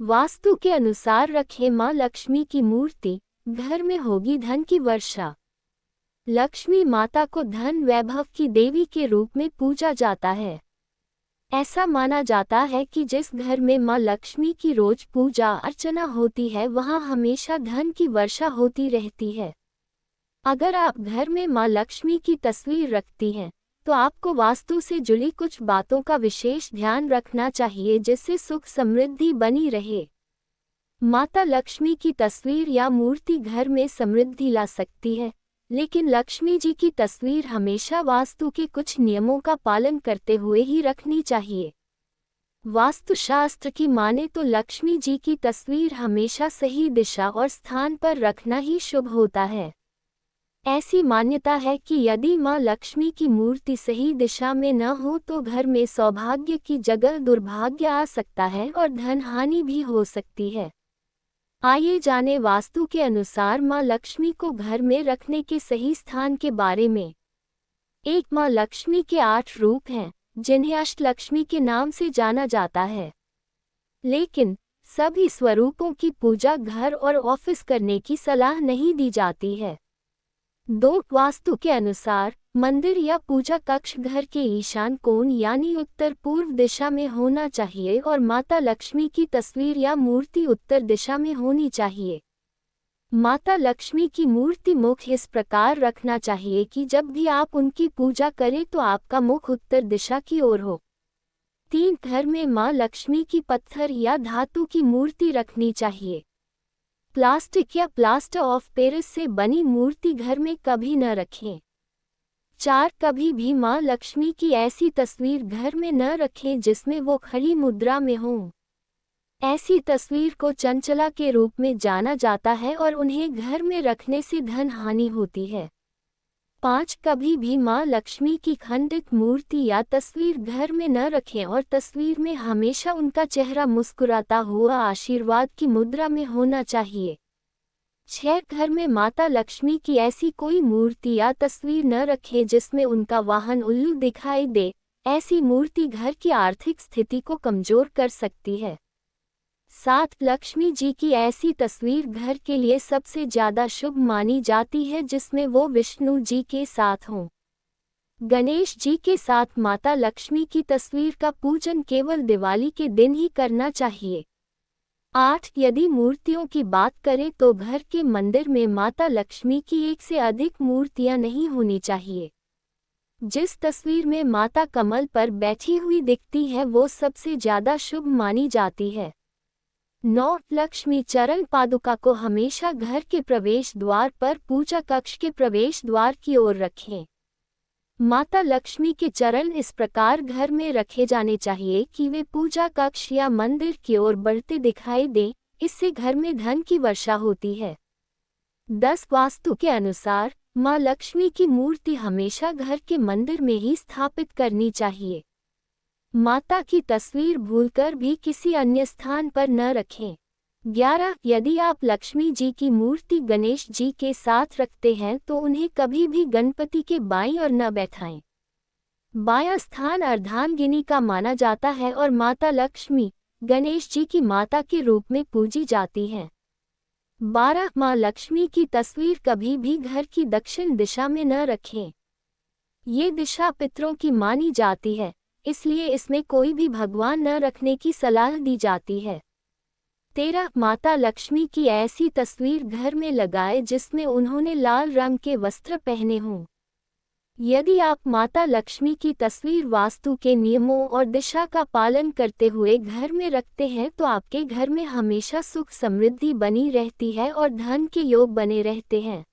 वास्तु के अनुसार रखें मां लक्ष्मी की मूर्ति, घर में होगी धन की वर्षा। लक्ष्मी माता को धन वैभव की देवी के रूप में पूजा जाता है। ऐसा माना जाता है कि जिस घर में मां लक्ष्मी की रोज पूजा अर्चना होती है वहां हमेशा धन की वर्षा होती रहती है। अगर आप घर में मां लक्ष्मी की तस्वीर रखती हैं, तो आपको वास्तु से जुड़ी कुछ बातों का विशेष ध्यान रखना चाहिए जिससे सुख समृद्धि बनी रहे। माता लक्ष्मी की तस्वीर या मूर्ति घर में समृद्धि ला सकती है, लेकिन लक्ष्मी जी की तस्वीर हमेशा वास्तु के कुछ नियमों का पालन करते हुए ही रखनी चाहिए। वास्तुशास्त्र की माने तो लक्ष्मी जी की तस्वीर हमेशा सही दिशा और स्थान पर रखना ही शुभ होता है। ऐसी मान्यता है कि यदि मां लक्ष्मी की मूर्ति सही दिशा में न हो तो घर में सौभाग्य की जगह दुर्भाग्य आ सकता है और धन हानि भी हो सकती है। आइए जाने वास्तु के अनुसार मां लक्ष्मी को घर में रखने के सही स्थान के बारे में। एक मां लक्ष्मी के 8 रूप हैं, जिन्हें अष्टलक्ष्मी के नाम से जाना जाता है। लेकिन सभी स्वरूपों की पूजा घर और ऑफिस करने की सलाह नहीं दी जाती है। 2 वास्तु के अनुसार मंदिर या पूजा कक्ष घर के ईशान कोण यानी उत्तर पूर्व दिशा में होना चाहिए और माता लक्ष्मी की तस्वीर या मूर्ति उत्तर दिशा में होनी चाहिए। माता लक्ष्मी की मूर्ति मुख इस प्रकार रखना चाहिए कि जब भी आप उनकी पूजा करें तो आपका मुख उत्तर दिशा की ओर हो। 3 घर में मां लक्ष्मी की पत्थर या धातु की मूर्ति रखनी चाहिए। प्लास्टिक या प्लास्टर ऑफ पेरिस से बनी मूर्ति घर में कभी न रखें। 4 कभी भी मां लक्ष्मी की ऐसी तस्वीर घर में न रखें जिसमें वो खड़ी मुद्रा में हो। ऐसी तस्वीर को चंचला के रूप में जाना जाता है और उन्हें घर में रखने से धन हानि होती है। 5 कभी भी मां लक्ष्मी की खंडित मूर्ति या तस्वीर घर में न रखें और तस्वीर में हमेशा उनका चेहरा मुस्कुराता हुआ आशीर्वाद की मुद्रा में होना चाहिए। 6 घर में माता लक्ष्मी की ऐसी कोई मूर्ति या तस्वीर न रखें जिसमें उनका वाहन उल्लू दिखाई दे। ऐसी मूर्ति घर की आर्थिक स्थिति को कमजोर कर सकती है। 7 लक्ष्मी जी की ऐसी तस्वीर घर के लिए सबसे ज्यादा शुभ मानी जाती है जिसमें वो विष्णु जी के साथ हों। गणेश जी के साथ माता लक्ष्मी की तस्वीर का पूजन केवल दिवाली के दिन ही करना चाहिए। 8 यदि मूर्तियों की बात करें तो घर के मंदिर में माता लक्ष्मी की 1 से अधिक मूर्तियां नहीं होनी चाहिए। जिस तस्वीर में माता कमल पर बैठी हुई दिखती है वो सबसे ज्यादा शुभ मानी जाती है। 9 लक्ष्मी चरण पादुका को हमेशा घर के प्रवेश द्वार पर पूजा कक्ष के प्रवेश द्वार की ओर रखें। माता लक्ष्मी के चरण इस प्रकार घर में रखे जाने चाहिए कि वे पूजा कक्ष या मंदिर की ओर बढ़ते दिखाई दें, इससे घर में धन की वर्षा होती है। 10 वास्तु के अनुसार मां लक्ष्मी की मूर्ति हमेशा घर के मंदिर में ही स्थापित करनी चाहिए। माता की तस्वीर भूलकर भी किसी अन्य स्थान पर न रखें। 11 यदि आप लक्ष्मी जी की मूर्ति गणेश जी के साथ रखते हैं तो उन्हें कभी भी गणपति के बाईं ओर न बैठाएं। बायां स्थान अर्धांगिनी का माना जाता है और माता लक्ष्मी गणेश जी की माता के रूप में पूजी जाती हैं। 12 मां लक्ष्मी की तस्वीर कभी भी घर की दक्षिण दिशा में न रखें। ये दिशा पितरों की मानी जाती है, इसलिए इसमें कोई भी भगवान न रखने की सलाह दी जाती है। 13 माता लक्ष्मी की ऐसी तस्वीर घर में लगाए जिसमें उन्होंने लाल रंग के वस्त्र पहने हों। यदि आप माता लक्ष्मी की तस्वीर वास्तु के नियमों और दिशा का पालन करते हुए घर में रखते हैं तो आपके घर में हमेशा सुख समृद्धि बनी रहती है और धन के योग बने रहते हैं।